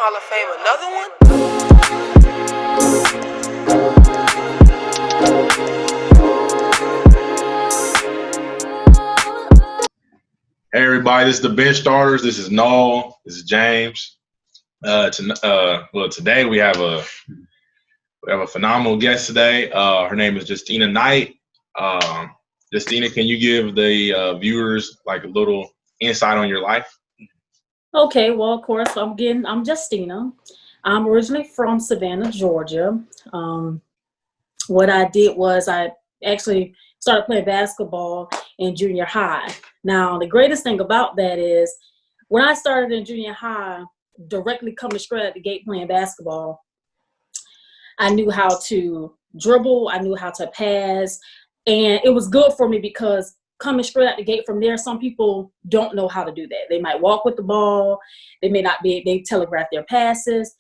Hall of Fame, another one? Hey everybody, this is the bench starters. This is Noel. This is James. Today we have a phenomenal guest today. Her name is Justina Knight. Justina, can you give the viewers like a little insight on your life? Okay, well, of course, I'm Justina. I'm originally from Savannah, Georgia. What I did was I actually started playing basketball in junior high. Now, the greatest thing about that is when I started in junior high, directly coming straight at the gate playing basketball, I knew how to dribble, I knew how to pass, and it was good for me because coming straight out the gate from there, some people don't know how to do that. They might walk with the ball, they telegraph their passes.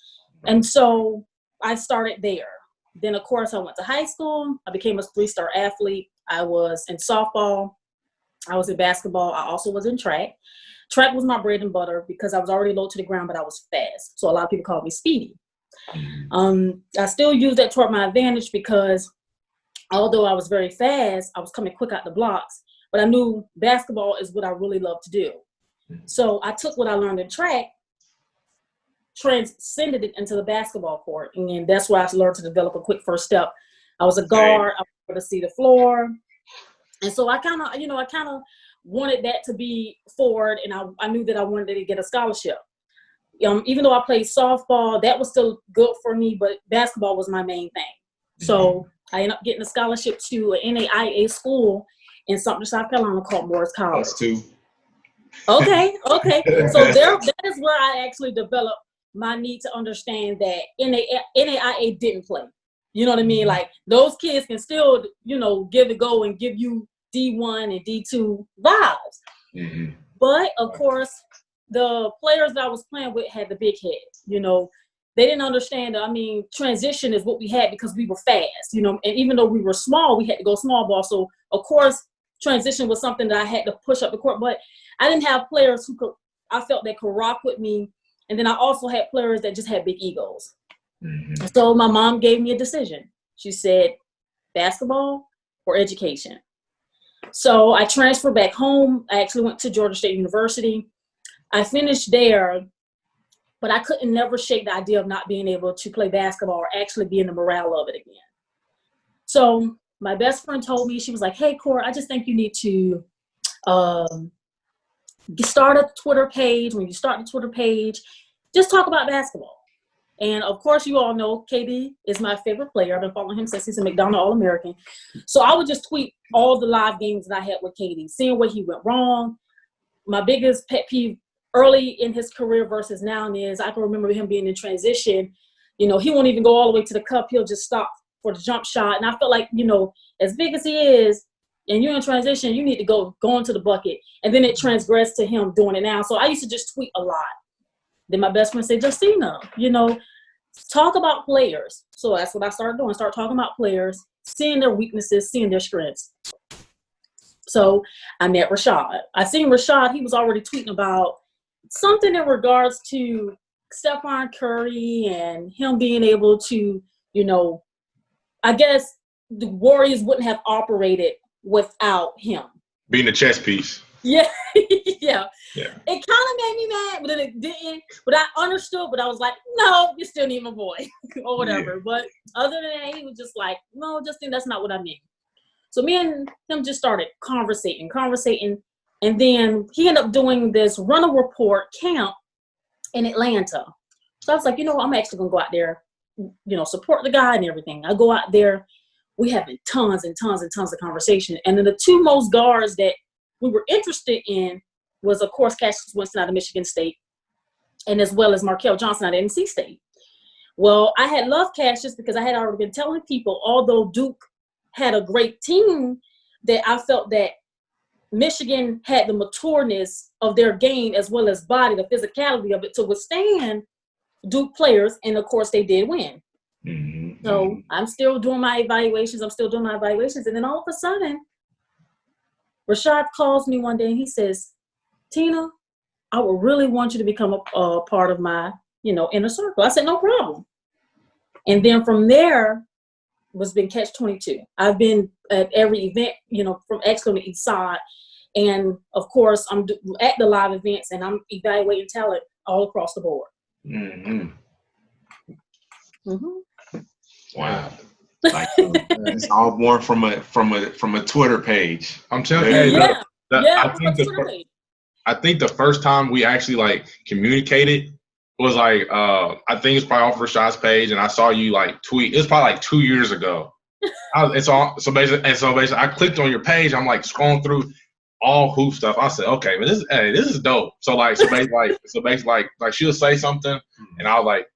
And so I started there. Then, of course, I went to high school. I became a 3-star athlete. I was in softball. I was in basketball. I also was in track. Track was my bread and butter because I was already low to the ground, but I was fast. So a lot of people called me Speedy. I still use that toward my advantage because although I was very fast, I was coming quick out the blocks, but I knew basketball is what I really love to do. So I took what I learned in track, transcended it into the basketball court, and that's where I learned to develop a quick first step. I was a guard. I was able to see the floor, and so I kind of wanted that to be forward, and I knew that I wanted to get a scholarship. Even though I played softball, that was still good for me, but basketball was my main thing. So I ended up getting a scholarship to an NAIA school in Sumter, South Carolina called Morris College. Us too. Okay. So that is where I actually developed my need to understand that NAIA didn't play. You know what I mean? Like those kids can still, give it go and give you D1 and D2 vibes. But of course, the players that I was playing with had the big heads. They didn't understand. Transition is what we had because we were fast. And even though we were small, we had to go small ball. So of course, transition was something that I had to push up the court. But I didn't have players I felt that could rock with me. And then I also had players that just had big egos. So my mom gave me a decision. She said, basketball or education. So I transferred back home. I actually went to Georgia State University. I finished there, but I couldn't never shake the idea of not being able to play basketball or actually be in the morale of it again. So my best friend told me, she was like, hey, Cora, I just think you need to start a Twitter page. When you start the Twitter page, just talk about basketball. And of course, you all know KD is my favorite player. I've been following him since he's a McDonald All-American. So I would just tweet all the live games that I had with KD, seeing where he went wrong. My biggest pet peeve early in his career versus now is I can remember him being in transition. He won't even go all the way to the cup. He'll just stop for the jump shot. And I felt like, as big as he is, and you're in transition, you need to go into the bucket. And then it transgressed to him doing it now. So I used to just tweet a lot. Then my best friend said, Justina, talk about players. So that's what I started doing. Start talking about players, seeing their weaknesses, seeing their strengths. So I met Rashad. I seen Rashad. He was already tweeting about something in regards to Stephon Curry and him being able to, I guess the Warriors wouldn't have operated without him. Being a chess piece. Yeah. Yeah. It kind of made me mad, but then it didn't. But I understood, but I was like, no, you still need my boy or whatever. Yeah. But other than that, he was just like, no, Justin, that's not what I mean. So me and him just started conversating. And then he ended up doing this Runner Report camp in Atlanta. So I was like, I'm actually going to go out there, support the guy and everything. I go out there. We having tons and tons and tons of conversation. And then the two most guards that we were interested in was, of course, Cassius Winston out of Michigan State, and as well as Markel Johnson out of NC State. Well, I had loved Cassius because I had already been telling people, although Duke had a great team, that I felt that Michigan had the matureness of their game as well as body, the physicality of it to withstand Duke players, and of course they did win. So I'm still doing my evaluations. And then all of a sudden, Rashad calls me one day and he says, Tina, I would really want you to become a part of my, inner circle. I said, no problem. And then from there was been catch-22. I've been at every event, from Exeter to East Side. And of course, I'm at the live events and I'm evaluating talent all across the board. Mm-hmm. Mm-hmm. Wow. Like it's all born from a Twitter page. I'm telling you, Yeah. I think the first time we actually like communicated was like I think it's probably off Rashad's page, and I saw you like tweet. It was probably like 2 years ago. So basically, I clicked on your page. I'm like scrolling through all hoop stuff. I said, okay, but this is dope. So basically, like she'll say something, and I'm like,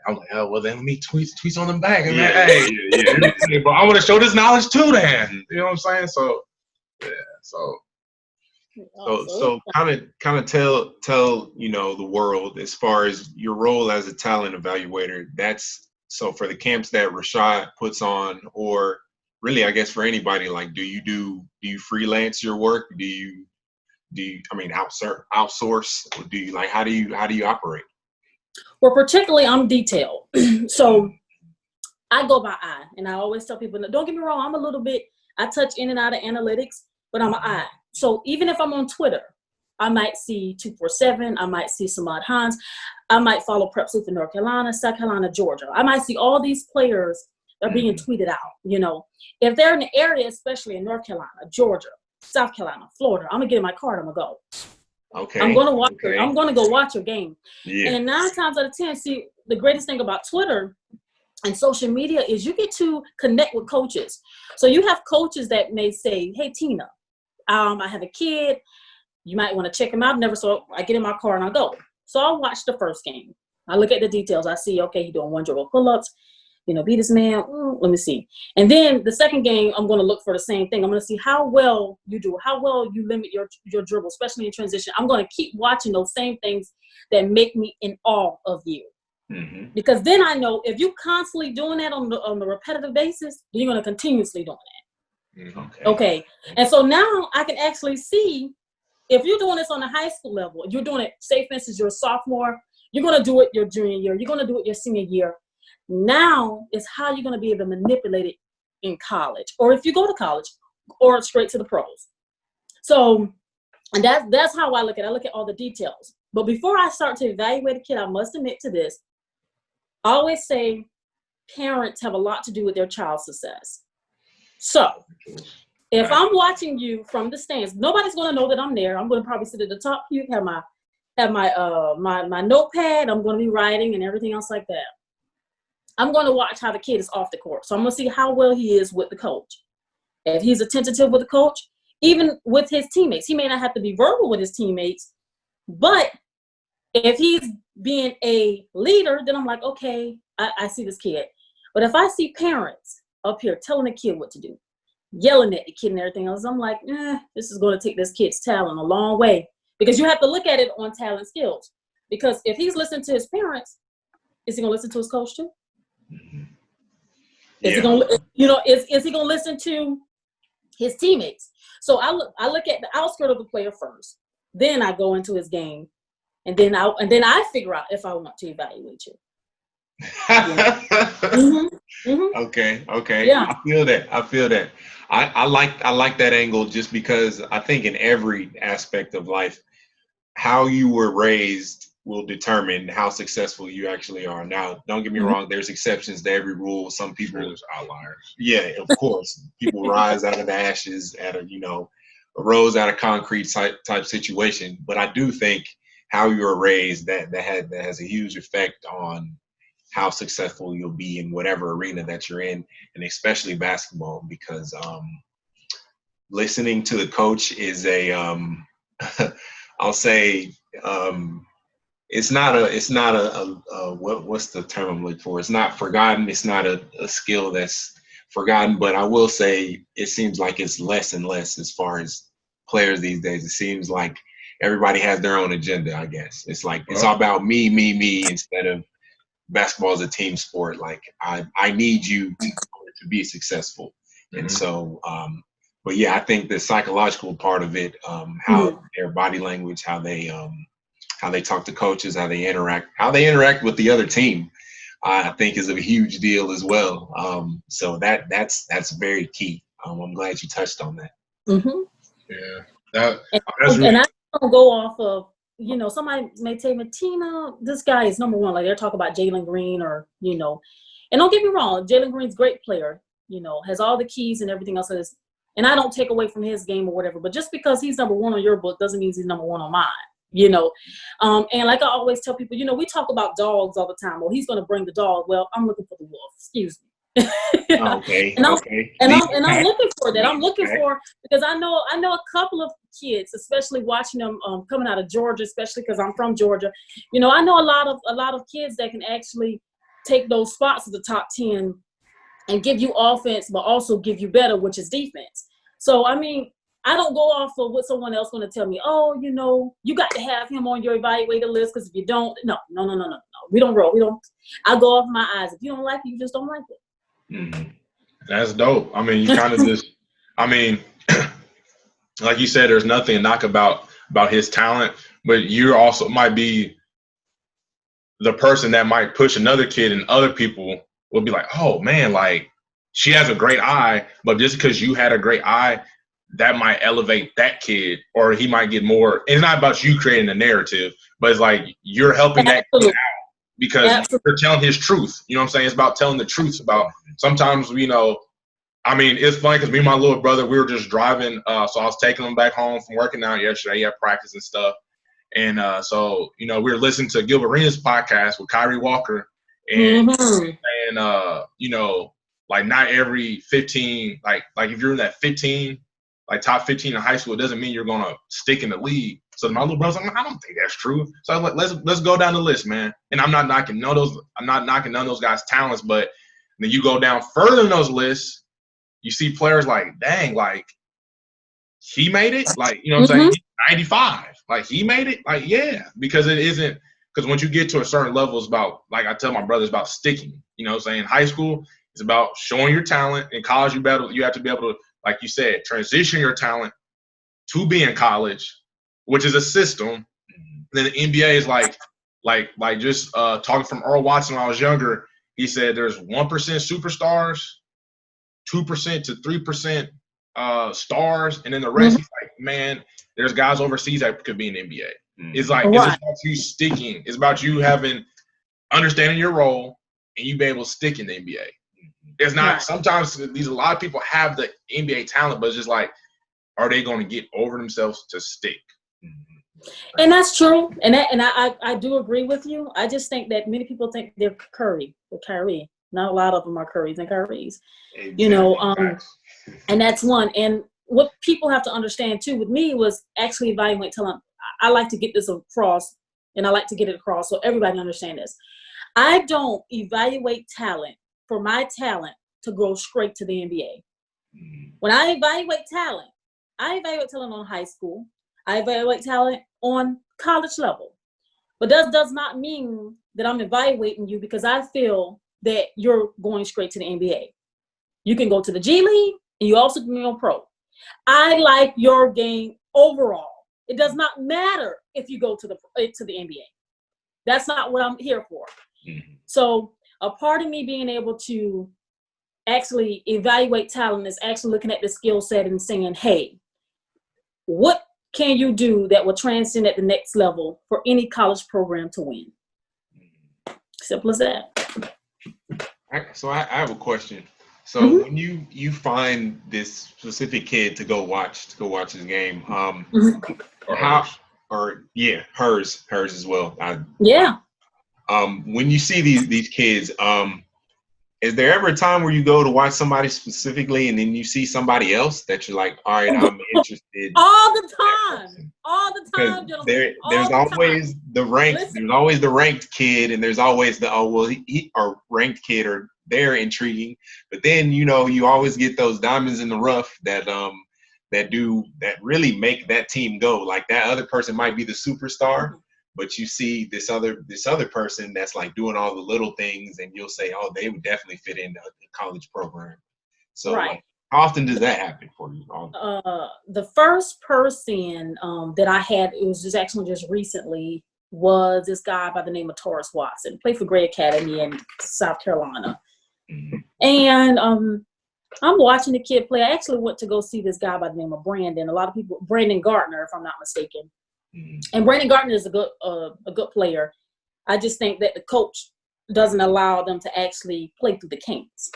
oh well, then let me tweet on them back. And hey, bro, I want to show this knowledge too. Then you know what I'm saying? So yeah, So kind of tell the world as far as your role as a talent evaluator. That's so for the camps that Rashad puts on, or really I guess for anybody. Like, do you freelance your work? Do you outsource? Or do you how do you operate? Well, particularly I'm detailed, so I go by eye, and I always tell people, don't get me wrong, I'm a little bit. I touch in and out of analytics, but I'm an eye. So even if I'm on Twitter, I might see 247, I might see Samad Hines, I might follow Prep Sleep in North Carolina, South Carolina, Georgia. I might see all these players that are being tweeted out. If they're in the area, especially in North Carolina, Georgia, South Carolina, Florida, I'm gonna get in my car and I'm gonna go. Okay. I'm gonna watch. I'm gonna go watch your game. Yeah. And 9 times out of 10, see, the greatest thing about Twitter and social media is you get to connect with coaches. So you have coaches that may say, "Hey, Tina, I have a kid. You might want to check him out." So I get in my car and I go. So I'll watch the first game. I look at the details. I see, okay, he's doing 1 dribble pull-ups. Beat this man. Let me see. And then the second game, I'm going to look for the same thing. I'm going to see how well you do, how well you limit your dribble, especially in transition. I'm going to keep watching those same things that make me in awe of you. Mm-hmm. Because then I know if you're constantly doing that on the repetitive basis, then you're going to continuously doing that. Okay. And so now I can actually see if you're doing this on a high school level, you're doing it, say for instance, you're a sophomore, you're going to do it your junior year, you're going to do it your senior year. Now is how you're going to be able to manipulate it in college, or if you go to college, or straight to the pros. So, and that's how I look at it. I look at all the details. But before I start to evaluate a kid, I must admit to this. I always say parents have a lot to do with their child's success. So, if I'm watching you from the stands, nobody's going to know that I'm there. I'm going to probably sit at the top. You have my notepad. I'm going to be writing and everything else like that. I'm going to watch how the kid is off the court. So I'm going to see how well he is with the coach. If he's attentive with the coach, even with his teammates, he may not have to be verbal with his teammates, but if he's being a leader, then I'm like, okay, I see this kid. But if I see parents up here telling the kid what to do, yelling at the kid and everything else, I'm like, this is going to take this kid's talent a long way. Because you have to look at it on talent skills. Because if he's listening to his parents, is he going to listen to his coach too? Is he going to, is he going to listen to his teammates? So I look at the outskirt of the player first. Then I go into his game, and then I figure out if I want to evaluate you. Okay. Yeah. I feel that. I like that angle just because I think in every aspect of life, how you were raised will determine how successful you actually are. Now, don't get me wrong, there's exceptions to every rule. Some people, there's outliers. Yeah, of course. People rise out of the ashes rose out of concrete type situation. But I do think how you were raised that has a huge effect on how successful you'll be in whatever arena that you're in, and especially basketball, because listening to the coach is a I'll say it's not a what's the term I'm looking for? It's not forgotten. It's not a skill that's forgotten, but I will say it seems like it's less and less as far as players these days. It seems like everybody has their own agenda, I guess. It's like it's all about me instead of basketball is a team sport. Like I need you to be successful. And so but yeah, I think the psychological part of it, how their body language, how they how they talk to coaches, how they interact with the other team. I think is a huge deal as well. So that's very key. I'm glad you touched on that. Mm-hmm. Yeah, that And, that's really and I don't go off of, somebody may tell me, Tina, this guy is number one. Like they're talking about Jalen Green or, and don't get me wrong, Jalen Green's a great player, has all the keys and everything else. And I don't take away from his game or whatever, but just because he's number one on your book doesn't mean he's number one on mine, And like I always tell people, we talk about dogs all the time. Well, he's going to bring the dog. Well, I'm looking for the wolf. Excuse me. Okay. And I'm Okay. looking for that. I'm looking Okay. for, because I know a couple of kids, especially watching them coming out of Georgia, especially because I'm from Georgia. I know a lot of kids that can actually take those spots at the top 10 and give you offense, but also give you better, which is defense. So I mean, I don't go off of what someone else going to tell me. Oh, you got to have him on your evaluator list, because if you don't, no. We don't roll. We don't. I go off my eyes. If you don't like it, you just don't like it. Mm-hmm. that's dope. I mean, you kind of just, I mean, like you said, there's nothing to knock about his talent, but you also might be the person that might push another kid, and other people will be like, oh man, like she has a great eye, but just because you had a great eye, that might elevate that kid, or he might get more. It's not about you creating a narrative, but it's like you're helping that kid out because you're telling his truth. You know what I'm saying? It's about telling the truth. About sometimes, I mean, it's funny because me and my little brother, we were just driving. So I was taking him back home from working out yesterday. He had practice and stuff. And so, we were listening to Gilbert Arenas' podcast with Kyrie Walker. And, like not every 15, like if you're in that 15, like top 15 in high school, it doesn't mean you're going to stick in the league. So my little brother's like, I don't think that's true. So I was like, let's go down the list, man. And I'm not knocking none of those guys' talents, but then you go down further in those lists, you see players like, dang, like he made it. Like, you know what I'm saying? He's 95. Like he made it. Like, yeah, because it isn't, because once you get to a certain level, it's about, like I tell my brothers, about sticking. You know what I'm saying? High school, it's about showing your talent. In college, you have to be able to, like you said, transition your talent to be in college, which is a system. Then the NBA is like just talking from Earl Watson when I was younger. He said there's 1% superstars, 2% to 3% stars, and then the rest. He's like, man, there's guys overseas that could be in the NBA. It's like it's about you sticking. It's about you having understanding your role, and you be able to stick in the NBA. It's not sometimes a lot of people have the NBA talent, but it's just like, are they going to get over themselves to stick? And that's true. And I do agree with you. I just think that many people think they're Kyrie. Not a lot of them are Currys and Kyries. Exactly. And that's one. And what people have to understand too with me was actually evaluate talent. I like to get this across, and I like to get it across so everybody understand this. I don't evaluate talent for my talent to go straight to the NBA. When I evaluate talent on high school. I evaluate talent on college level. But that does not mean that I'm evaluating you because I feel that you're going straight to the NBA. You can go to the G League, and you also can go pro. I like your game overall. It does not matter if you go to the NBA. That's not what I'm here for. So a part of me being able to actually evaluate talent is actually looking at the skill set and saying, hey, what can you do that will transcend at the next level for any college program to win? Simple as that. So I have a question. So when you find this specific kid to go watch his game, hers as well. When you see these kids, is there ever a time where you go to watch somebody specifically and then you see somebody else that you're like, all right, I'm interested? All the time. There's always the ranked kid, and there's always the ranked kid, or they're intriguing. But then you always get those diamonds in the rough that really make that team go. Like that other person might be the superstar. But you see this other person that's like doing all the little things, and you'll say, "Oh, they would definitely fit in a college program." So, like, how often does that happen for you? The first person that I had, it was just recently. was this guy by the name of Taurus Watson, played for Gray Academy in South Carolina. And I'm watching the kid play. I actually went to go see this guy by the name of Brandon. Brandon Gardner, if I'm not mistaken. And Brandon Gardner is a good player. I just think that the coach doesn't allow them to actually play through the kinks.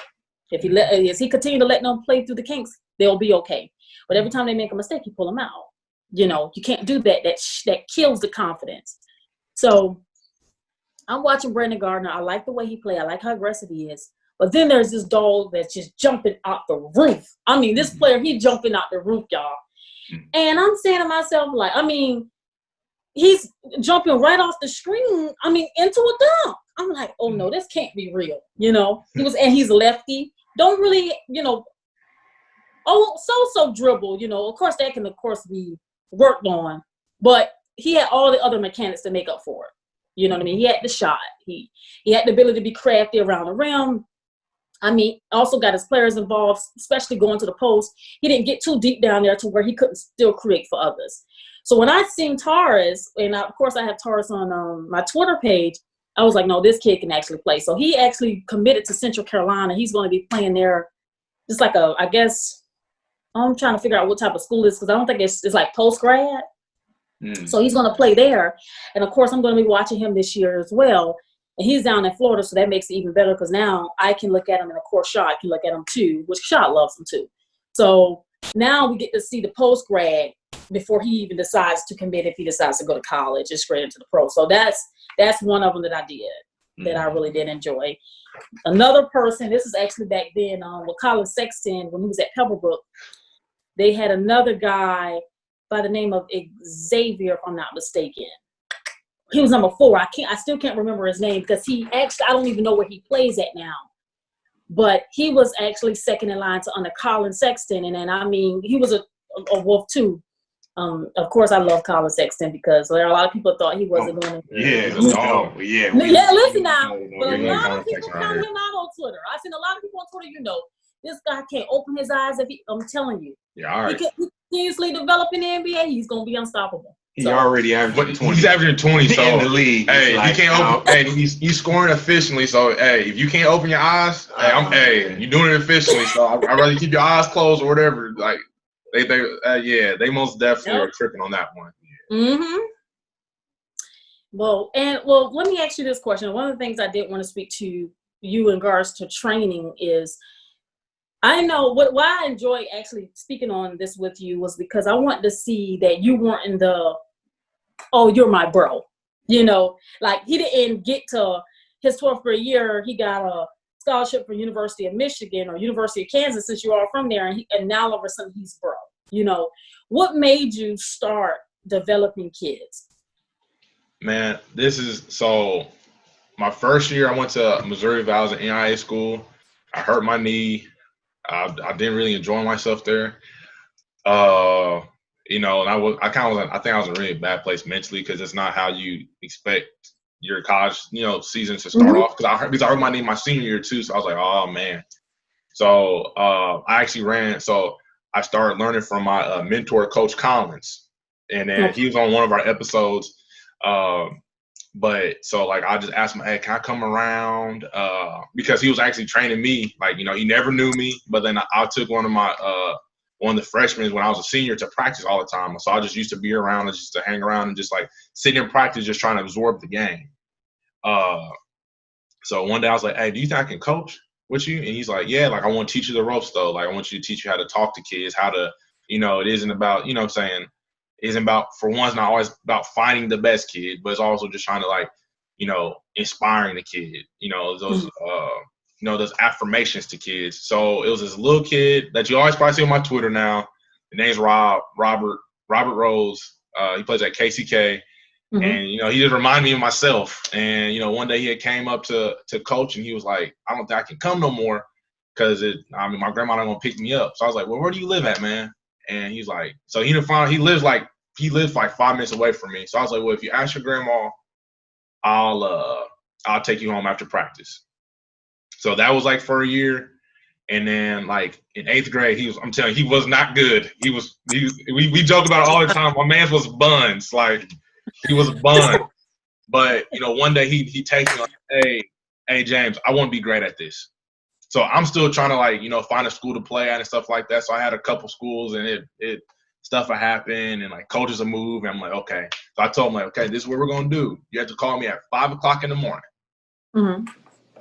If he continue to let them play through the kinks, they'll be okay. But every time they make a mistake, you pull them out. You know, you can't do that. That kills the confidence. So I'm watching Brandon Gardner. I like the way he plays. I like how aggressive he is. But then there's this dog that's just jumping out the roof. I mean, this player, he's jumping out the roof, y'all. And I'm saying to myself, like, I mean, he's jumping right off the screen, into a dunk. I'm like, oh no, this can't be real. You know, he's a lefty. Don't really, so dribble, Of course, that can, be worked on. But he had all the other mechanics to make up for it. You know what I mean? He had the shot. He had the ability to be crafty around the rim. Also got his players involved, especially going to the post. He didn't get too deep down there to where he couldn't still create for others. So when I seen Taurus, and of course I have Taurus on my Twitter page, I was like, no, this kid can actually play. So he actually committed to Central Carolina. He's going to be playing there, just like I guess, I'm trying to figure out what type of school it is, because I don't think it's like post-grad. So he's going to play there. And of course, I'm going to be watching him this year as well. And he's down in Florida, so that makes it even better because now I can look at him, and of course, Shaw can look at him too, which Shaw loves him too. So now we get to see the post-grad before he even decides to commit, if he decides to go to college and straight into the pro. So that's one of them that I did, that I really did enjoy. Another person, this is actually back then with Colin Sexton when he was at Pebblebrook. They had another guy by the name of Xavier, if I'm not mistaken. He was number 4. I still can't remember his name because I don't even know where he plays at now. But he was actually second in line to under Colin Sexton. And then, he was a wolf too. Of course, I love Colin Sexton because there are a lot of people thought he wasn't going to. Yeah. Listen now. But a lot of people count him out on Twitter. I've seen a lot of people on Twitter, this guy can't open his eyes. I'm telling you. Yeah, all right. He can continuously develop in the NBA. He's going to be unstoppable. He already averaging 20. He's averaging 20, so in the league. Hey, he can't open. Hey, he's scoring efficiently. So hey, if you can't open your eyes, you're doing it efficiently. So I'd rather keep your eyes closed or whatever. Like they most definitely are tripping on that one. Mm-hmm. Well, let me ask you this question. One of the things I did want to speak to you in regards to training is, I know why I enjoy actually speaking on this with you was because I want to see that you weren't in the, oh, you're my bro. Like he didn't get to his 12th grade year. He got a scholarship for University of Michigan or University of Kansas, since you are from there. And now all of a sudden he's bro. What made you start developing kids? Man, my first year I went to Missouri Valley NIA school. I hurt my knee. I didn't really enjoy myself there. And I think I was in a really bad place mentally because it's not how you expect your college, season to start off. Because I hurt my knee my senior year too, so I was like, oh man. So I actually so I started learning from my mentor, Coach Collins, and then he was on one of our episodes. But so like I just asked him, hey, can I come around? Because he was actually training me. Like, he never knew me, but then I took one of the freshmen when I was a senior to practice all the time. So I just used to be around and just to hang around and just like sit in practice, just trying to absorb the game. So one day I was like, hey, do you think I can coach with you? And he's like, yeah, like I want to teach you the ropes though. Like I want you to teach you how to talk to kids, how to, it isn't about, isn't about, for one, it's not always about finding the best kid, but it's also just trying to like, inspiring the kid, those affirmations to kids. So it was this little kid that you always probably see on my Twitter now. The name's Robert Rose. He plays at KCK. And, he just reminded me of myself. And, one day he came up to coach and he was like, I don't think I can come no more because my grandma not going to pick me up. So I was like, well, where do you live at, man? And he's like, so he lives like 5 minutes away from me. So I was like, well, if you ask your grandma, I'll take you home after practice. So that was like for a year. And then like in 8th grade, I'm telling you, he was not good. We joke about it all the time. My man was buns. Like he was a bun. But one day he takes me like, hey James, I want to be great at this. So I'm still trying to find a school to play at and stuff like that. So I had a couple schools and it stuff had happened and like coaches have moved. And I'm like, okay. So I told him like, okay, this is what we're gonna do. You have to call me at 5 o'clock in the morning. Mm-hmm.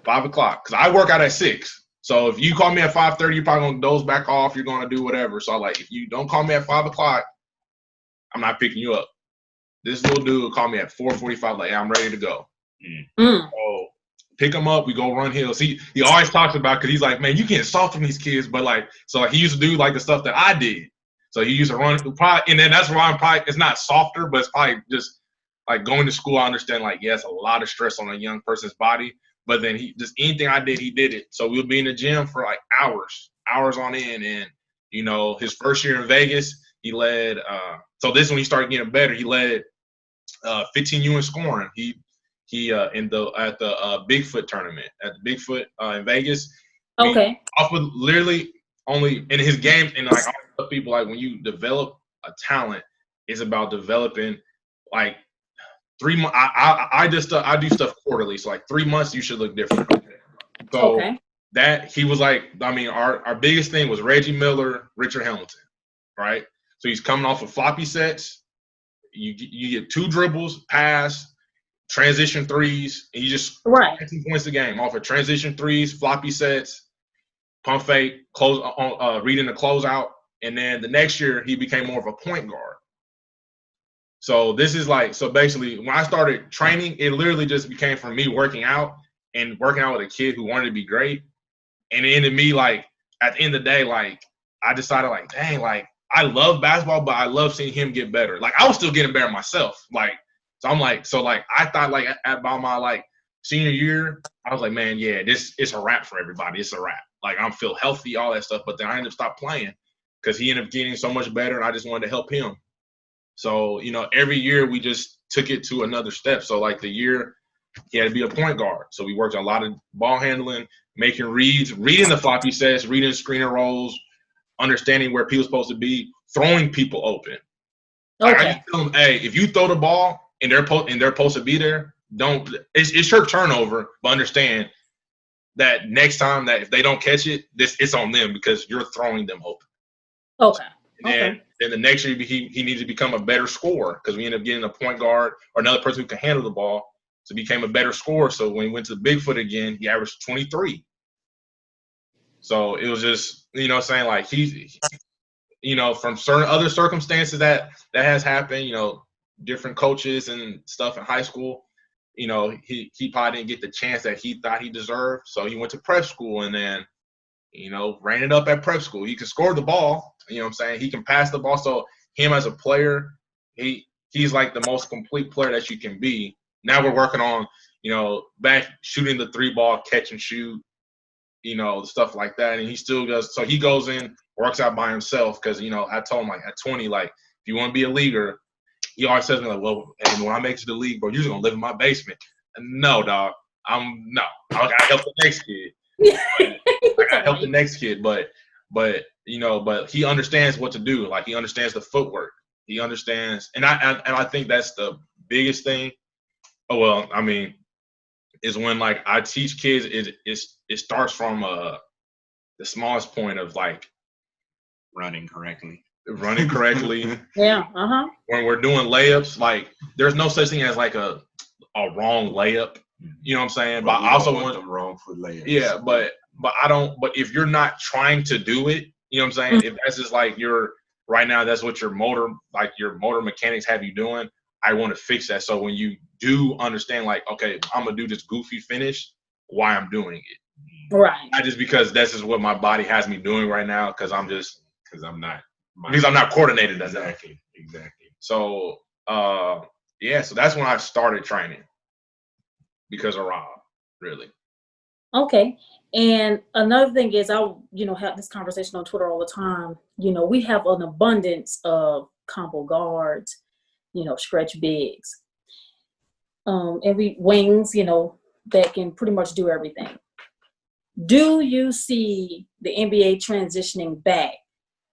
5 o'clock, because I work out at 6. So if you call me at 5:30, you're probably gonna doze back off. You're gonna do whatever. So like, if you don't call me at 5 o'clock, I'm not picking you up. This little dude called me at 4:45. Like, yeah, I'm ready to go. So pick him up. We go run hills. He always talks about, because he's like, man, you can't soft from these kids, but like, so like, he used to do like the stuff that I did. So he used to run probably, and then that's why I'm probably, it's not softer, but it's probably just like going to school. I understand like, yes, a lot of stress on a young person's body. But then he just anything I did, he did it. So we'll be in the gym for like hours on end. And his first year in Vegas, he led. So this is when he started getting better. He led 15U in scoring. He at the Bigfoot tournament at the Bigfoot in Vegas. Okay. Off with literally only in his game, and like I tell people, like when you develop a talent, it's about developing like 3 months. I do stuff quarterly, so like 3 months you should look different. So that he was like, I mean, our biggest thing was Reggie Miller, Richard Hamilton, right? So he's coming off of floppy sets. You get 2 dribbles, pass, transition threes, and you just 19 points a game off of transition threes, floppy sets, pump fake, close on reading the closeout, and then the next year he became more of a point guard. So this is like, so basically when I started training, it literally just became from me working out with a kid who wanted to be great. And it ended me like, at the end of the day, like I decided like, dang, like I love basketball, but I love seeing him get better. Like I was still getting better myself. Like, so I'm like, I thought like about my like senior year, I was like, man, yeah, it's a wrap for everybody. It's a wrap. Like I'm feel healthy, all that stuff. But then I ended up stopped playing because he ended up getting so much better and I just wanted to help him. So, every year we just took it to another step. So like the year he had to be a point guard. So we worked on a lot of ball handling, making reads, reading the floppy sets, reading screener rolls, understanding where people's supposed to be, throwing people open. Like I just tell them, hey, if you throw the ball and they're supposed to be there, it's your turnover, but understand that next time that if they don't catch it, it's on them because you're throwing them open. Okay. And then the next year he needs to become a better scorer because we ended up getting a point guard or another person who can handle the ball. So he became a better scorer. So when he went to Bigfoot again, he averaged 23. So it was just, saying like he's from certain other circumstances that has happened, different coaches and stuff in high school, he probably didn't get the chance that he thought he deserved. So he went to prep school and then, ran it up at prep school. He can score the ball, he can pass the ball. So him as a player, he's like the most complete player that you can be. Now we're working on, back shooting the 3-ball, catch and shoot, stuff like that. And he still does. So he goes in, works out by himself because, I told him like at 20, like if you want to be a leaguer, he always says to me like, well, hey, when I make it to the league, bro, you're just going to live in my basement. And no, dog. I got to help the next kid. I got to help the next kid. But he understands what to do. Like he understands the footwork. He understands. And I think that's the biggest thing. Oh, well, I mean, is when like I teach kids, it starts from the smallest point of like running correctly. Yeah. When we're doing layups, like there's no such thing as like a wrong layup. You know what I'm saying? But I also want them wrong foot layups. Yeah, but I don't. But if you're not trying to do it, you know what I'm saying? If that's just like right now, that's what your motor mechanics have you doing. I want to fix that. So when you do understand, like, okay, I'm gonna do this goofy finish, why I'm doing it, right? Not just because this is what my body has me doing right now, because I'm not coordinated as that. Exactly. So so that's when I started training because of Rob, really. Okay. And another thing is I have this conversation on Twitter all the time. We have an abundance of combo guards, stretch bigs. And we wings, that can pretty much do everything. Do you see the NBA transitioning back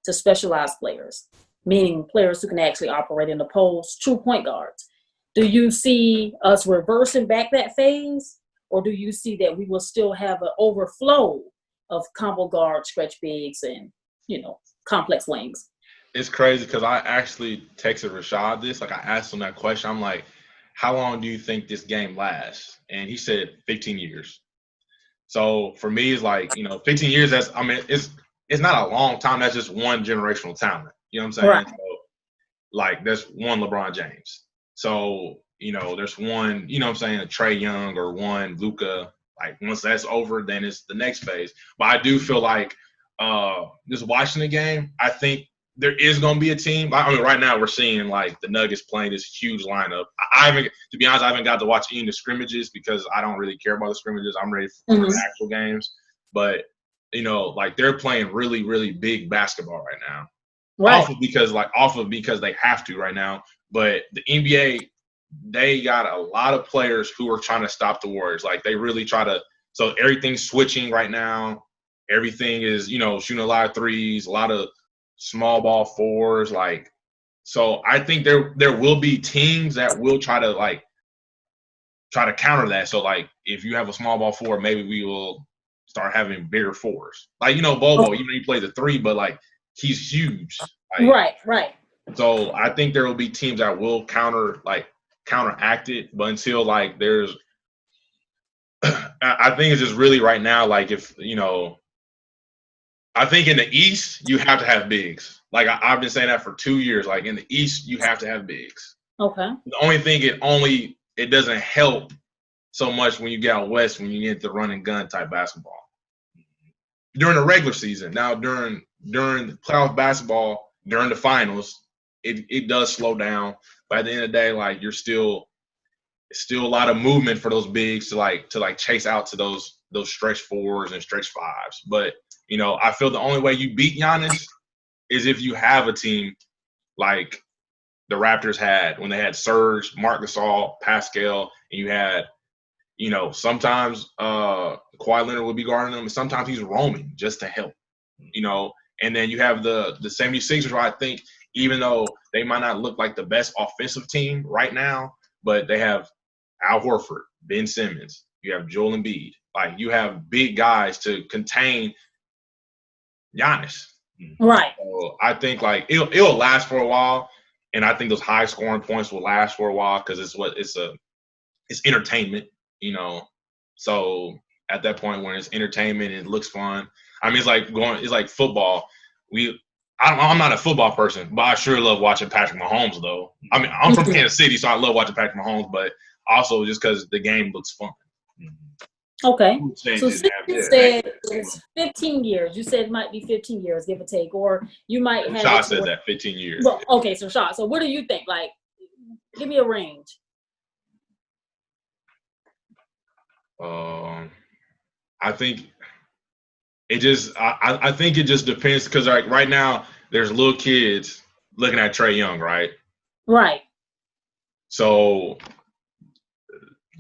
to specialized players, meaning players who can actually operate in the post, true point guards? Do you see us reversing back that phase, or do you see that we will still have an overflow of combo guard, stretch bigs, and complex wings? It's crazy because I actually texted Rashad this. Like I asked him that question. I'm like, how long do you think this game lasts? And he said 15 years. So for me, it's like 15 years. It's not a long time. That's just one generational talent. You know what I'm saying? Right. So, like there's one LeBron James. So there's one. You know what I'm saying? A Trey Young or one Luka. Like once that's over, then it's the next phase. But I do feel like just watching the game, I think there is going to be a team. I mean, right now we're seeing like the Nuggets playing this huge lineup. I haven't, to be honest, I haven't got to watch any of the scrimmages because I don't really care about the scrimmages. I'm ready for the actual games. But like they're playing really, really big basketball right now. Right. Off of because they have to right now. But the NBA, they got a lot of players who are trying to stop the Warriors. Like they really try to. So everything's switching right now. Everything is shooting a lot of threes, a lot of small ball fours, like so I think there will be teams that will try to counter that. So like if you have a small ball four, maybe we will start having bigger fours. Like Bobo, even though he plays a three, but like he's huge. Like, right. So I think there will be teams that will counteract it, but until like there's I think it's just really right now, like if I think in the East, you have to have bigs. Like I've been saying that for 2 years. Like in the East, you have to have bigs. Okay. The only thing it doesn't help so much when you get out west when you get the run and gun type basketball during the regular season. Now during the playoff basketball, during the finals, it does slow down. But at the end of the day, like it's still a lot of movement for those bigs to chase out to those stretch fours and stretch fives. But I feel the only way you beat Giannis is if you have a team like the Raptors had when they had Serge, Marc Gasol, Pascal, and you had, sometimes Kawhi Leonard would be guarding them, and sometimes he's roaming just to help, And then you have the 76ers, where I think even though they might not look like the best offensive team right now, but they have Al Horford, Ben Simmons, you have Joel Embiid. Like you have big guys to contain Giannis. Right. So I think like it'll last for a while, and I think those high scoring points will last for a while because it's entertainment, So at that point when it's entertainment and it looks fun, I mean it's like football. I'm not a football person, but I sure love watching Patrick Mahomes though. I mean I'm from Kansas City, so I love watching Patrick Mahomes, but also just because the game looks fun. Okay. So you said it's 15 years. You said it might be 15 years, give or take, or you might have. Shaw said that 15 years. Well, okay, so Shaw. So what do you think? Like, give me a range. I think it just. I think it just depends because like right now there's little kids looking at Trey Young, right? Right. So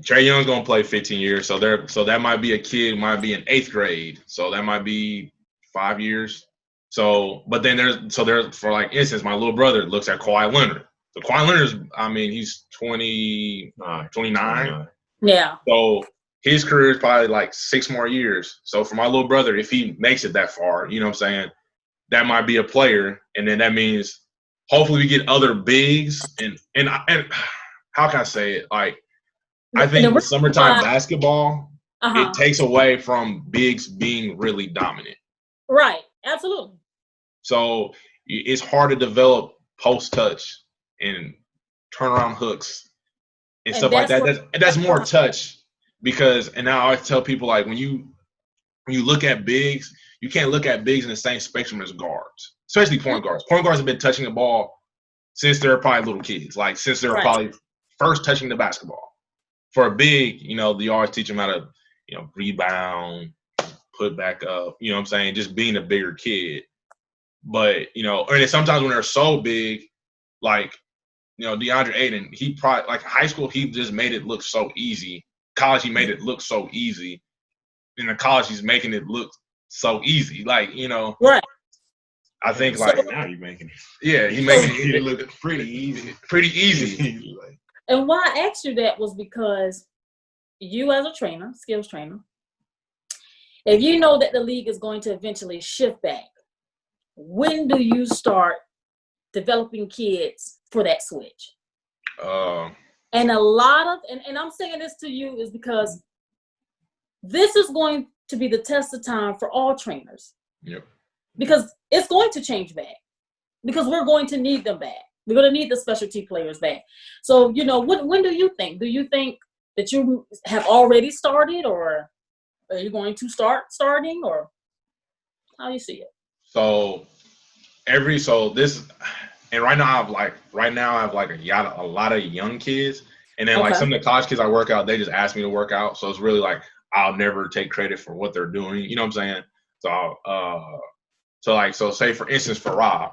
Trey Young's gonna play 15 years, so that might be a kid, might be in 8th grade, so that might be 5 years. So, but then there's for like instance, my little brother looks at Kawhi Leonard. So Kawhi Leonard's, I mean, he's 29. Yeah. So his career is probably like 6 more years. So for my little brother, if he makes it that far, you know what I'm saying, that might be a player, and then that means hopefully we get other bigs and how can I say it like. I think with summertime basketball, it takes away from bigs being really dominant. Right. Absolutely. So it's hard to develop post touch and turnaround hooks and stuff like that. That's more touch because, and now I always tell people like when you look at bigs, you can't look at bigs in the same spectrum as guards, especially point guards. Point guards have been touching the ball since they're probably little kids, like since they're probably first touching the basketball. For a big, you always teach them how to, rebound, put back up, you know what I'm saying? Just being a bigger kid. But, and sometimes when they're so big, like, DeAndre Ayton, he probably, like high school, he just made it look so easy. College, he made it look so easy. In the college, he's making it look so easy. Like, Right. I think now you're making it. Yeah, he's making it look pretty easy. Pretty easy. And why I asked you that was because you as a trainer, skills trainer, if you know that the league is going to eventually shift back, when do you start developing kids for that switch? And a lot of, and I'm saying this to you is because this is going to be the test of time for all trainers. Yep. Because it's going to change back. Because we're going to need them back. We're going to need the specialty players back. So, you know, when do you think? Do you think that you have already started, or are you going to starting, or how do you see it? So right now I have like a lot of young kids, and then like some of the college kids I work out, they just ask me to work out. So it's really like I'll never take credit for what they're doing. You know what I'm saying? So say for instance for Rob,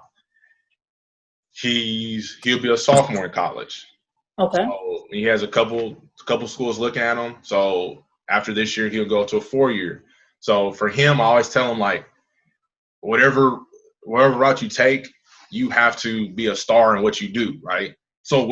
he'll be a sophomore in college. Okay. So he has a couple schools looking at him. So after this year, he'll go to a 4-year. So for him, I always tell him like, whatever route you take, you have to be a star in what you do, right? So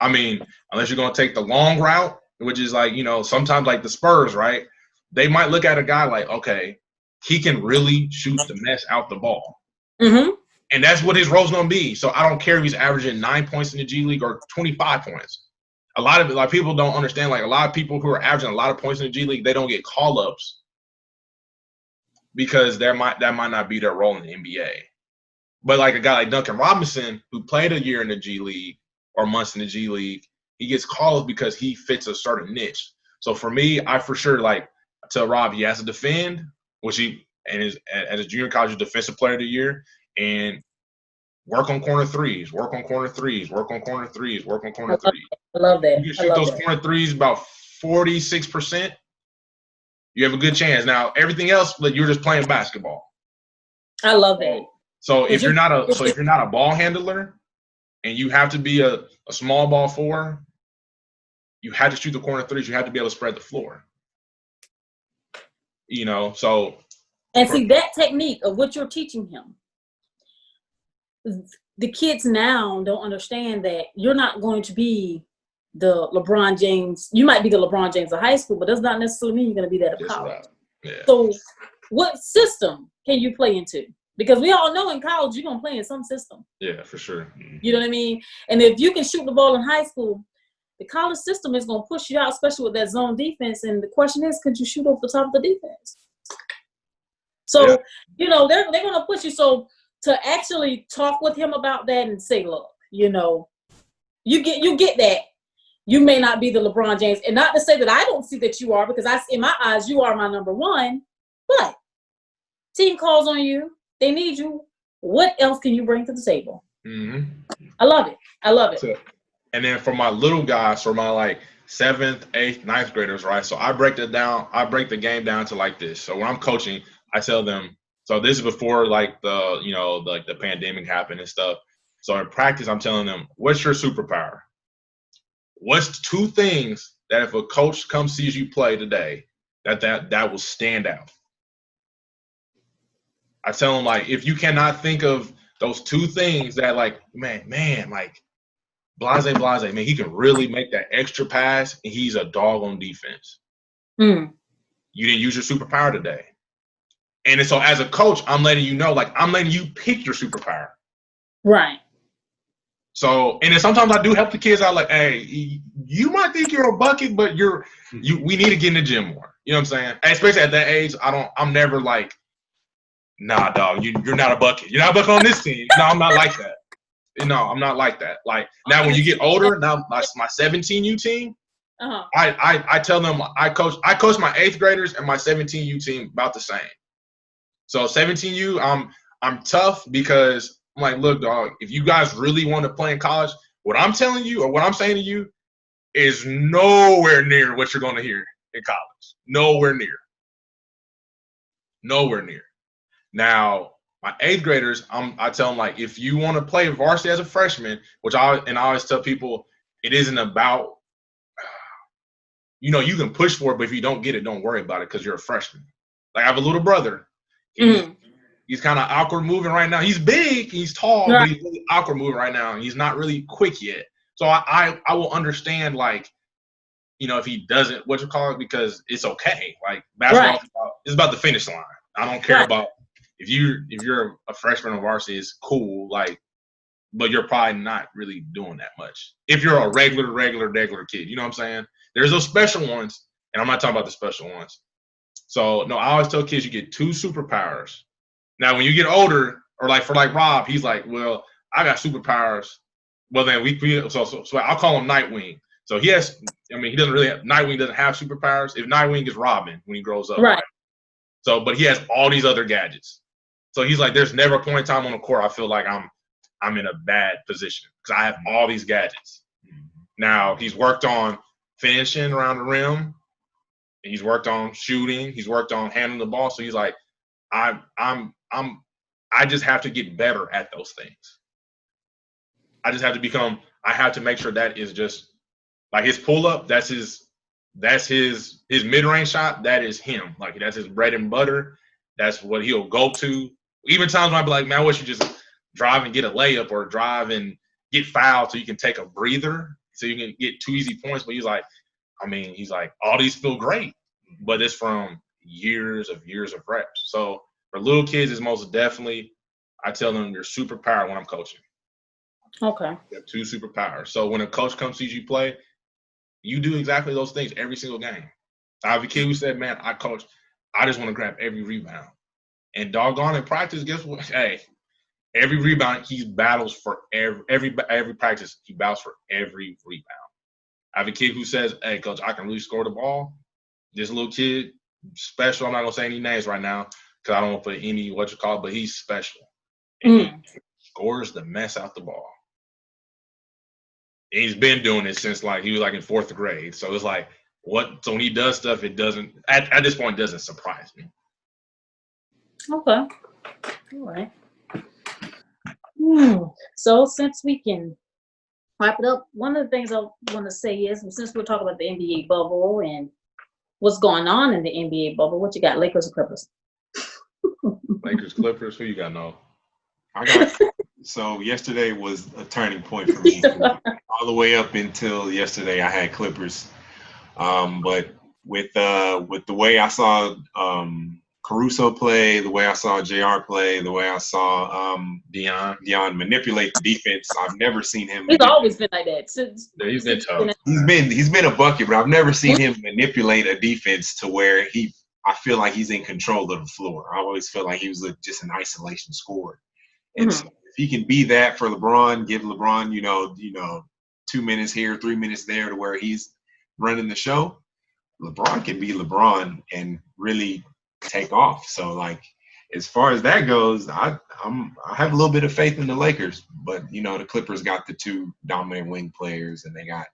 I mean, unless you're gonna take the long route, which is like, you know, sometimes like the Spurs, right? They might look at a guy like, okay, he can really shoot the mess out the ball. Mm-hmm. And that's what his role's gonna be. So I don't care if he's averaging 9 points in the G League or 25 points. A lot of like people don't understand. Like a lot of people who are averaging a lot of points in the G League, they don't get call ups because that might not be their role in the NBA. But like a guy like Duncan Robinson, who played a year in the G League or months in the G League, he gets called because he fits a certain niche. So for me, I for sure like tell Rob he has to defend, which he and as a junior college defensive player of the year. And work on corner threes, work on corner threes, work on corner threes, work on corner threes. I love that. You can shoot those corner threes about 46%. You have a good chance. Now, everything else, like you're just playing basketball. I love that. So if you're not a ball handler and you have to be a small ball four, you have to shoot the corner threes. You have to be able to spread the floor. You know, so. And see, that technique of what you're teaching him, the kids now don't understand that you're not going to be the LeBron James. You might be the LeBron James of high school, but does not necessarily mean you're going to be that of college. Right. Yeah. So what system can you play into? Because we all know in college, you're going to play in some system. Yeah, for sure. Mm-hmm. You know what I mean? And if you can shoot the ball in high school, the college system is going to push you out, especially with that zone defense. And the question is, could you shoot over the top of the defense? So, you know, they're going to push you. So to actually talk with him about that and say, look, you know, you get that. You may not be the LeBron James. And not to say that I don't see that you are, because in my eyes, you are my number one. But team calls on you. They need you. What else can you bring to the table? Mm-hmm. I love it. I love it. And then for my little guys, for my like 7th, 8th, 9th graders, right? So I break the game down to like this. So when I'm coaching, I tell them, so this is before like the pandemic happened and stuff. So in practice, I'm telling them, what's your superpower? What's 2 things that if a coach comes sees you play today, that will stand out? I tell them, like, if you cannot think of those 2 things that, like, man, like, blase, man, he can really make that extra pass, and he's a dog on defense. Mm. You didn't use your superpower today. And so as a coach, I'm letting you know, like, I'm letting you pick your superpower. Right. So, and then sometimes I do help the kids out, like, hey, you might think you're a bucket, but we need to get in the gym more. You know what I'm saying? Especially at that age, I'm never like, nah, dog, you're not a bucket. You're not a bucket on this team. No, I'm not like that. No, I'm not like that. Like, now when you get older, now my 17U team, I tell them I coach my 8th graders and my 17U team about the same. So 17U, I'm tough because I'm like, look, dog, if you guys really want to play in college, what I'm telling you or what I'm saying to you is nowhere near what you're going to hear in college. Nowhere near. Nowhere near. Now, my 8th graders, I tell them, like, if you want to play varsity as a freshman, I always tell people, it isn't about, you know, you can push for it, but if you don't get it, don't worry about it because you're a freshman. Like, I have a little brother. He's kind of awkward moving right now. He's big, he's tall, but he's really awkward moving right now, and he's not really quick yet. So I will understand, like, you know, if he doesn't, what you call it, because it's okay. Like, basketball is about the finish line. I don't care about if you're a freshman on varsity, it's cool, like, but you're probably not really doing that much. If you're a regular kid, you know what I'm saying? There's those special ones, and I'm not talking about the special ones. So no, I always tell kids you get 2 superpowers. Now, when you get older, or like for like Rob, he's like, well, I got superpowers. Well, then so I'll call him Nightwing. So he has, I mean, he doesn't really have, Nightwing doesn't have superpowers. If Nightwing is Robin when he grows up. Right. So, but he has all these other gadgets. So he's like, there's never a point in time on the court I feel like I'm in a bad position because I have all these gadgets. Now he's worked on finishing around the rim. He's worked on shooting. He's worked on handling the ball. So he's like, I just have to get better at those things. I just have to I have to make sure that is just like his pull up. That's his mid-range shot. That is him. Like, that's his bread and butter. That's what he'll go to. Even times when I be like, man, I wish you just drive and get a layup or drive and get fouled so you can take a breather so you can get 2 easy points. But he's like, all these feel great, but it's from years of reps. So for little kids, it's most definitely, I tell them your superpower when I'm coaching. Okay. You have 2 superpowers. So when a coach comes sees you play, you do exactly those things every single game. I have a kid who said, man, I just want to grab every rebound. And doggone in practice, guess what? Hey, every rebound, he battles for every practice, he battles for every rebound. I have a kid who says, hey, coach, I can really score the ball. This little kid, special. I'm not going to say any names right now because I don't want to put any but he's special. And he scores the mess out the ball. And he's been doing it since, like, he was, like, in 4th grade. So it's like, so when he does stuff, it doesn't, at this point, doesn't surprise me. Okay. All right. So since we can wrap it up, one of the things I want to say is, since we're talking about the NBA bubble and what's going on in the NBA bubble, what you got, Lakers or Clippers? Lakers, Clippers, who you got, no? So yesterday was a turning point for me. All the way up until yesterday, I had Clippers. But with the way I saw Caruso play, the way I saw JR play, the way I saw Dion manipulate the defense, I've never seen him. He's always been like that. He's been tough. He's been a bucket, but I've never seen him manipulate a defense to where I feel like he's in control of the floor. I always felt like he was just an isolation scorer. And so if he can be that for LeBron, give LeBron, 2 minutes here, 3 minutes there to where he's running the show, LeBron can be LeBron and really take off. So, like, as far as that goes, I have a little bit of faith in the Lakers, but the Clippers got the 2 dominant wing players, and they got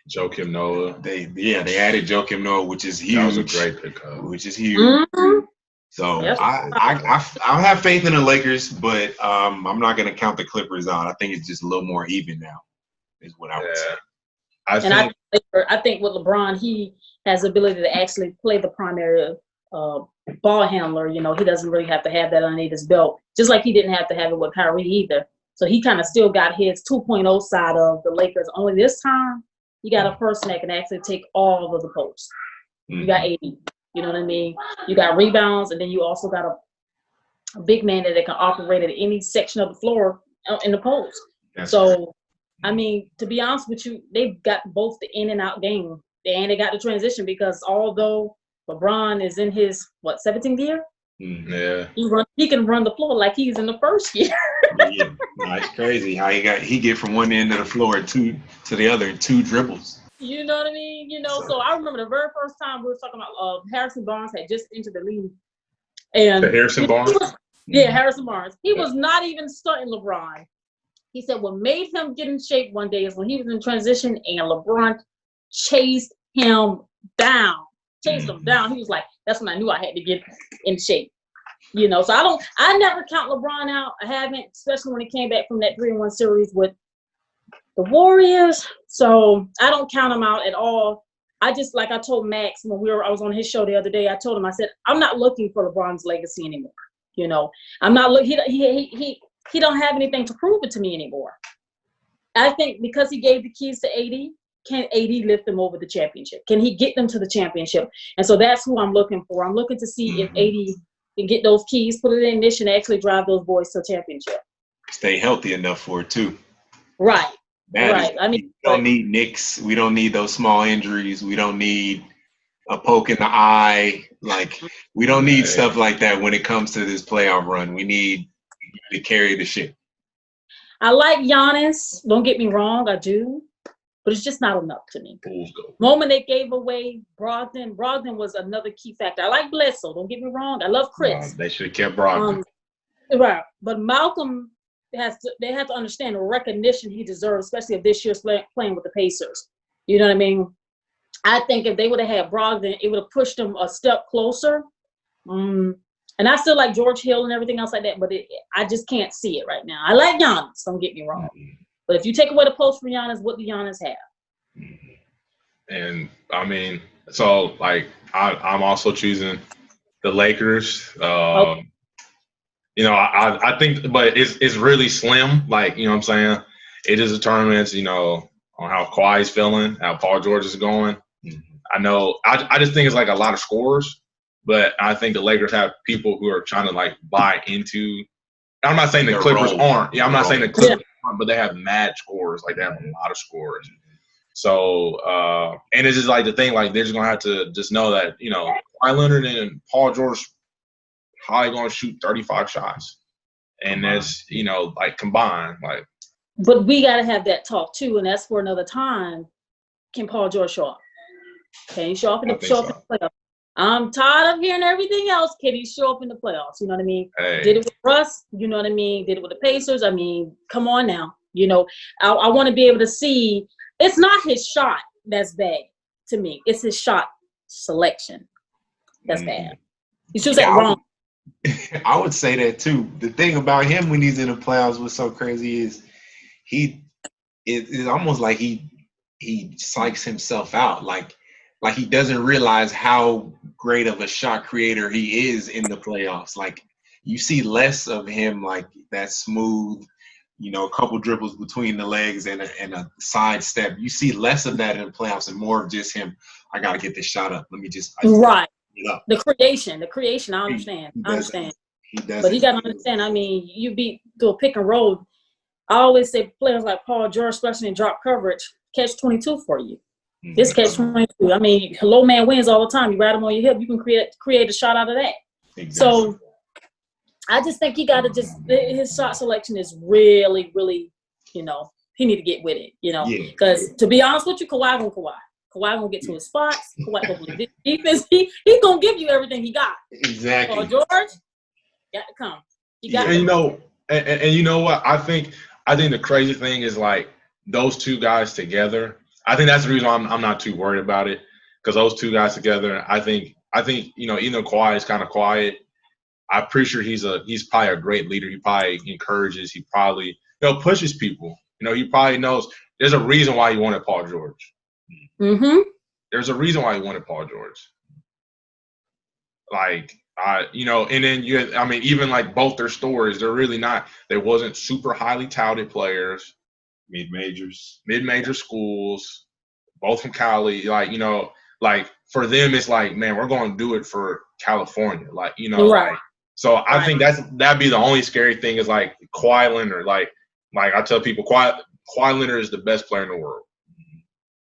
Joakim Noah. They added Joakim Noah, which is huge. That was a great pickup. Which is huge. So yep. I have faith in the Lakers, but I'm not going to count the Clippers out. I think it's just a little more even now, is what I would say. I think with LeBron, he has the ability to actually play the primary ball handler. He doesn't really have to have that underneath his belt, just like he didn't have to have it with Kyrie either. So he kind of still got his 2.0 side of the Lakers. Only this time, you got a person that can actually take all of the posts. You got 80. You know what I mean? You got rebounds, and then you also got a big man that can operate at any section of the floor in the post. So, I mean, to be honest with you, they've got both the in and out game, and they got the transition because although LeBron is in his 17th year, he can run the floor like he's in the first year. Yeah, no, it's crazy how he get from one end of the floor to the other in 2 dribbles. You know what I mean? So I remember the very first time we were talking about Harrison Barnes had just entered the league. And Harrison Barnes? Harrison Barnes. He was not even starting LeBron. He said what made him get in shape one day is when he was in transition and LeBron chased him down. He was like, that's when I knew I had to get in shape. So I never count LeBron out. I haven't, especially when he came back from that 3-1 series with the Warriors. So I don't count him out at all. I just, like I told Max when I was on his show the other day, I told him, I said, I'm not looking for LeBron's legacy anymore. I'm not looking, he don't have anything to prove it to me anymore. I think because he gave the keys to AD, can AD lift them over the championship? Can he get them to the championship? And so that's who I'm looking for. I'm looking to see if AD can get those keys, put it in ignition, and actually drive those boys to a championship. Stay healthy enough for it too. Right. Right. I mean, we don't need nicks. We don't need those small injuries. We don't need a poke in the eye. Like, we don't need stuff like that when it comes to this playoff run. We need to carry the ship. I like Giannis. Don't get me wrong, I do. But it's just not enough to me. Moment they gave away Brogdon was another key factor. I like Bledsoe. Don't get me wrong. I love Chris. They should have kept Brogdon. Right. But Malcolm they have to understand the recognition he deserves, especially if this year's playing with the Pacers. You know what I mean? I think if they would have had Brogdon, it would have pushed them a step closer. And I still like George Hill and everything else like that, but I just can't see it right now. I like Giannis. Don't get me wrong. But if you take away the post for Giannis, what do Giannis have? And I mean, so like I'm also choosing the Lakers. Okay. You know, I think, but it's really slim. Like, you know what I'm saying? It is a tournament, you know, on how Kawhi's feeling, how Paul George is going. I know, I just think it's like a lot of scores, but I think the Lakers have people who are trying to like buy into. I'm not saying the Clippers aren't. Yeah, I'm not saying the Clippers aren't, but they have mad scores. Like, they have a lot of scores. So, and it's just like the thing, like, they're just going to have to just know that, you know, Kawhi Leonard and Paul George probably going to shoot 35 shots. And that's, you know, like, combined. Like, but we got to have that talk, too, and that's for another time. Can Paul George show up? Can he show up in the playoffs? I'm tired of hearing everything else. Can he show up in the playoffs? You know what I mean? Hey. Did it with Russ? You know what I mean? Did it with the Pacers? I mean, come on now. You know, I want to be able to see. It's not his shot that's bad to me. It's his shot selection that's bad. He shoots that wrong. I would say that too. The thing about him when he's in the playoffs what's so crazy is it's almost like he psychs himself out. Like he doesn't realize how great of a shot creator he is in the playoffs. Like, you see less of him, like that smooth, you know, a couple dribbles between the legs and a side step. You see less of that in the playoffs and more of just him. I got to get this shot up. Let me just right. It up. The creation. I understand. But he got to understand. I mean, you beat through a pick and roll. I always say players like Paul George, especially in drop coverage, catch 22 for you. This catch 22. I mean, low man wins all the time. You ride him on your hip, you can create a shot out of that. Exactly. So I just think he got to his shot selection is really, really, you know, he need to get with it, you know. Because to be honest with you, Kawhi gonna get to his spots. Kawhi gonna play defense. He's gonna give you everything he got. Exactly. Paul George got to come. You got and you know, and you know what? I think the crazy thing is, like, those two guys together. I think that's the reason I'm not too worried about it, because those two guys together, I think you know, even though Kawhi is kind of quiet, I'm pretty sure he's probably a great leader. He probably encourages. He probably, you know, pushes people. You know, he probably knows there's a reason why he wanted Paul George. There's a reason why he wanted Paul George. Like, you know, and then I mean, even like both their stories, they're really not. They wasn't super highly touted players. Mid-major schools, both from Cali. Like, you know, like for them, it's like, man, we're going to do it for California. Like, you know, right. Like, so I think that'd be the only scary thing is like Kawhi Leonard. Like I tell people, Kawhi Leonard is the best player in the world.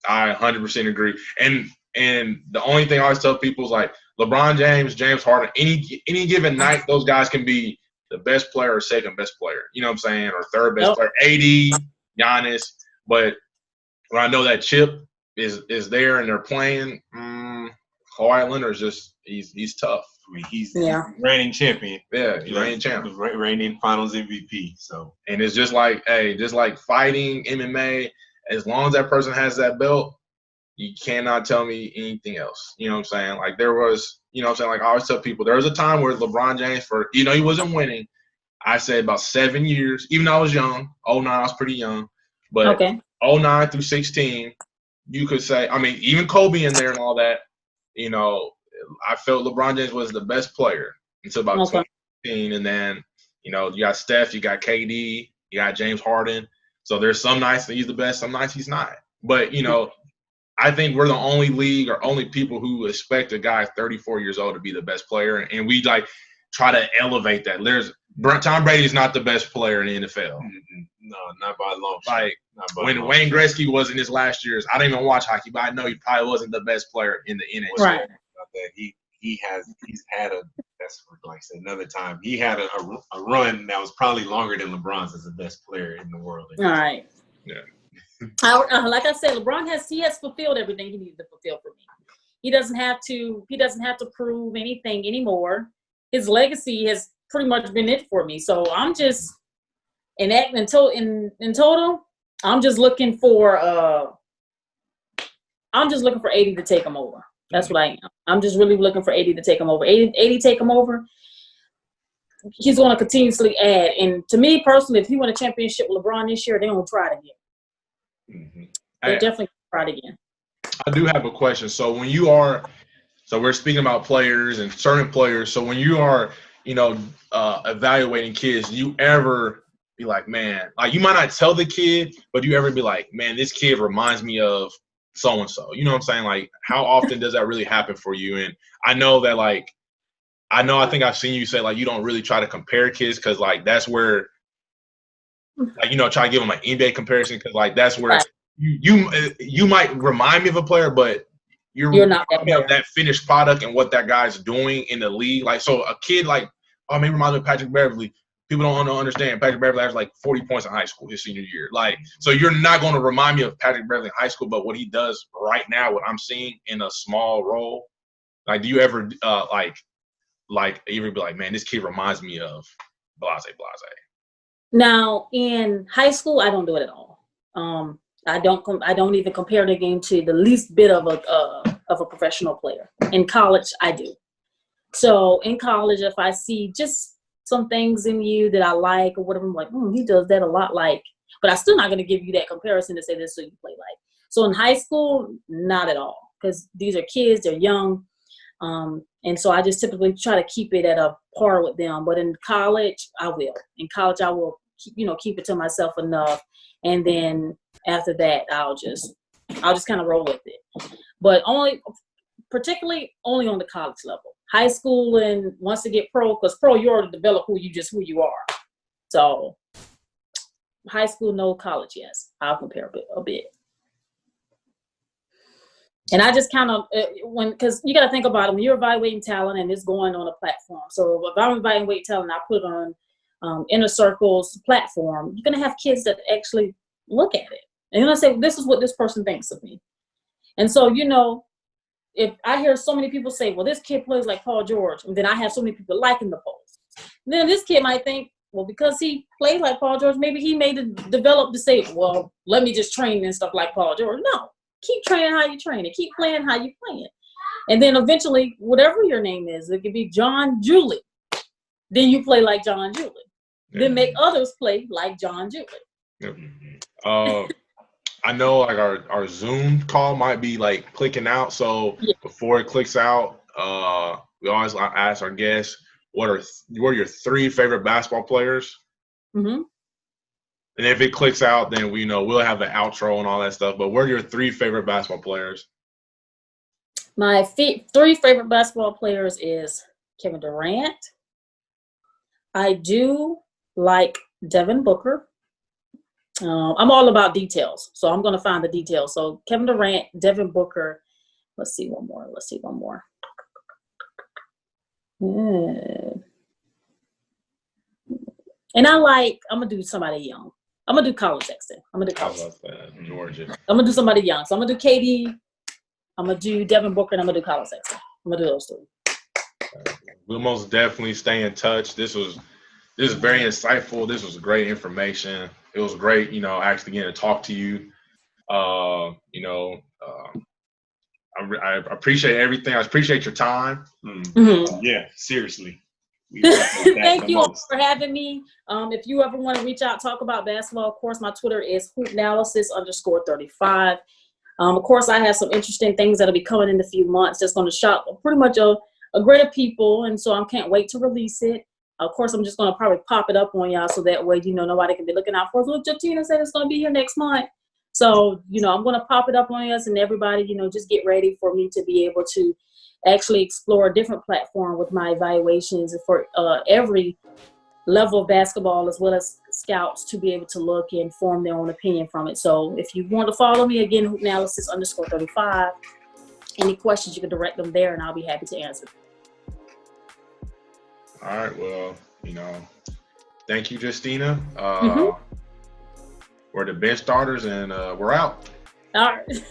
I 100% agree. And the only thing I always tell people is like LeBron James, James Harden, any given night, those guys can be the best player or second best player. You know what I'm saying? Or third best player. AD, Giannis. But when I know that chip is there and they're playing, Kawhi Leonard is just he's tough. I mean, he's reigning champion. Yeah, he's reigning champion. Reigning Finals MVP. So, and it's just like, hey, just like fighting MMA. As long as that person has that belt, you cannot tell me anything else. You know what I'm saying? Like, there was, you know what I'm saying? Like, I always tell people, there was a time where LeBron James, you know, he wasn't winning. I said about 7 years, even though I was young. 09, I was pretty young. But 09 through 16, you could say, I mean, even Kobe in there and all that, you know, I felt LeBron James was the best player until about 2015. And then, you know, you got Steph, you got KD, you got James Harden. So there's some nights that he's the best, some nights he's not. But, you know, I think we're the only league or only people who expect a guy 34 years old to be the best player. And we, like, try to elevate that. Tom Brady is not the best player in the NFL. No, not by a long shot. Like, when Wayne Gretzky was in his last years, I didn't even watch hockey, but I know he probably wasn't the best player in the NHL. Right. He's had that's like I said another time. He had a run that was probably longer than LeBron's as the best player in the world. All right. Yeah. Like I said, LeBron has fulfilled everything he needed to fulfill for me. He doesn't have to prove anything anymore. His legacy has pretty much been it for me. So I'm just in total, I'm just looking for 80 to take him over. That's what I am. I'm just really looking for 80 to take him over. 80 take him over. He's going to continuously add. And to me personally, if he win a championship with LeBron this year, they're going to try it again. Mm-hmm. They're definitely going to try it again. I do have a question. So we're speaking about players and certain players. So when you are, you know, evaluating kids, do you ever be like, man, like you might not tell the kid, but do you ever be like, man, this kid reminds me of so-and-so? You know what I'm saying? Like, how often does that really happen for you? And I know that, like, I think I've seen you say, like, you don't really try to compare kids because, like, that's where, like, you know, try to give them an NBA comparison because, like, that's where you might remind me of a player, but you're not that finished product and what that guy's doing in the league. Like, so a kid like, oh, maybe reminds me of Patrick Beverly. People don't understand. Patrick Beverly averaged like 40 points in high school his senior year. Like, so you're not going to remind me of Patrick Beverly in high school, but what he does right now, what I'm seeing in a small role. Like, do you ever even be like, man, this kid reminds me of blase. Now in high school, I don't do it at all. I don't even compare the game to the least bit of a professional player. In college, I do. So in college, if I see just some things in you that I like or whatever, I'm like, he does that a lot like, but I'm still not going to give you that comparison to say this is who you play like. So in high school, not at all, because these are kids, they're young. And so I just typically try to keep it at a par with them. But in college, I will. In college, I will keep it to myself enough. And then after that, I'll just kind of roll with it. But particularly only on the college level. High school and once to get pro, because pro, you already develop who you are. So high school, no. College, yes. I'll compare a bit. And I just kind of, because you got to think about it, when you're evaluating talent and it's going on a platform. So if I'm evaluating talent, I put it on Inner Circle's platform, you're going to have kids that actually look at it. And you're going to say, this is what this person thinks of me. And so, you know, if I hear so many people say, well, this kid plays like Paul George, and then I have so many people liking the post, then this kid might think, well, because he plays like Paul George, maybe he develop to say, well, let me just train and stuff like Paul George. No. Keep training how you train it. Keep playing how you play it. And then eventually, whatever your name is, it could be John Julie. Then you play like John Julie. Then make others play like John Julie. I know like our Zoom call might be like clicking out. So before it clicks out, we always ask our guests, what are your 3 favorite basketball players? Mm-hmm. And if it clicks out, then we'll have the outro and all that stuff. But what are your 3 favorite basketball players? My 3 favorite basketball players is Kevin Durant. I do like Devin Booker. I'm all about details, so I'm going to find the details. So Kevin Durant, Devin Booker. Let's see one more. And I'm going to do somebody young. I'm going to do Colin Sexton. Georgia. I'm going to do somebody young. So I'm going to do KD. I'm going to do Devin Booker, and I'm going to do Colin Sexton. I'm going to do those 3. We'll most definitely stay in touch. This was very insightful. This was great information. It was great, actually getting to talk to you. I appreciate everything. I appreciate your time. Mm-hmm. Yeah, seriously. Thank you all for having me. If you ever want to reach out, talk about basketball, of course, my Twitter is hoopanalysis_35. Of course, I have some interesting things that'll be coming in a few months. Just going to shock pretty much a greater people, and so I can't wait to release it. Of course, I'm just going to probably pop it up on y'all so that way, nobody can be looking out for us. Look, Justina said it's going to be here next month. So, I'm going to pop it up on us, and everybody, just get ready for me to be able to actually explore a different platform with my evaluations for every level of basketball, as well as scouts, to be able to look and form their own opinion from it. So if you want to follow me, again, hoopanalysis_35, any questions, you can direct them there, and I'll be happy to answer. All right. Well, thank you, Justina. We're the bench starters, and we're out. All right.